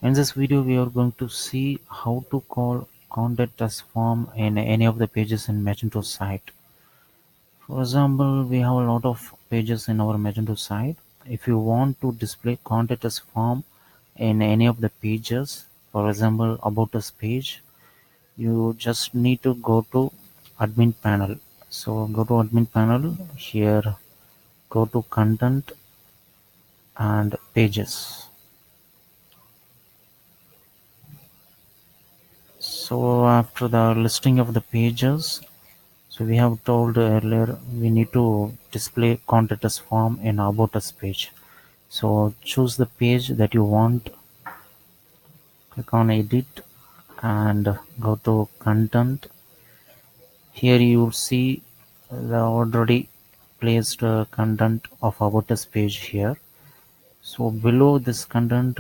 In this video, we are going to see how to call contact us form in any of the pages in Magento site. For example, we have a lot of pages in our Magento site. If you want to display contact us form in any of the pages, for example, about us page, you just need to go to admin panel. So go to admin panel here, go to content and pages. So after the listing of the pages, so we have told earlier we need to display contact us form in about us page. So choose the page that you want, click on edit and go to content. Here you will see the already placed content of about us page here. So below this content,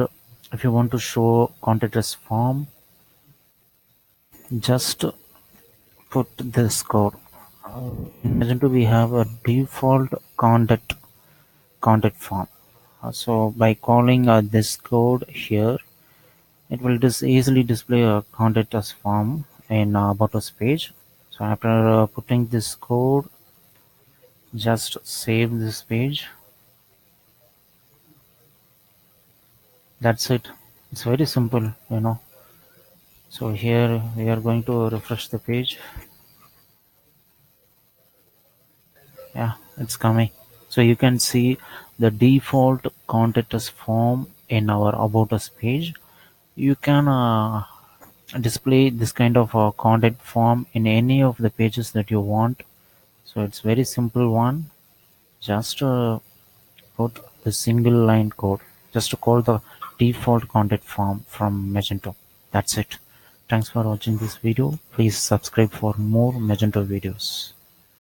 if you want to show contact us form, just put this code. In Magento we have a default contact form. So by calling this code here, it will easily display a contact us form in about us page. So after putting this code, just save this page. That's it. It's very simple. So here we are going to refresh the page. Yeah, it's coming. So you can see the default contact us form in our about us page. You can display this kind of contact form in any of the pages that you want. So it's very simple one. Just put the single line code just to call the default contact form from Magento. That's it. Thanks for watching this video. Please subscribe for more Magento videos.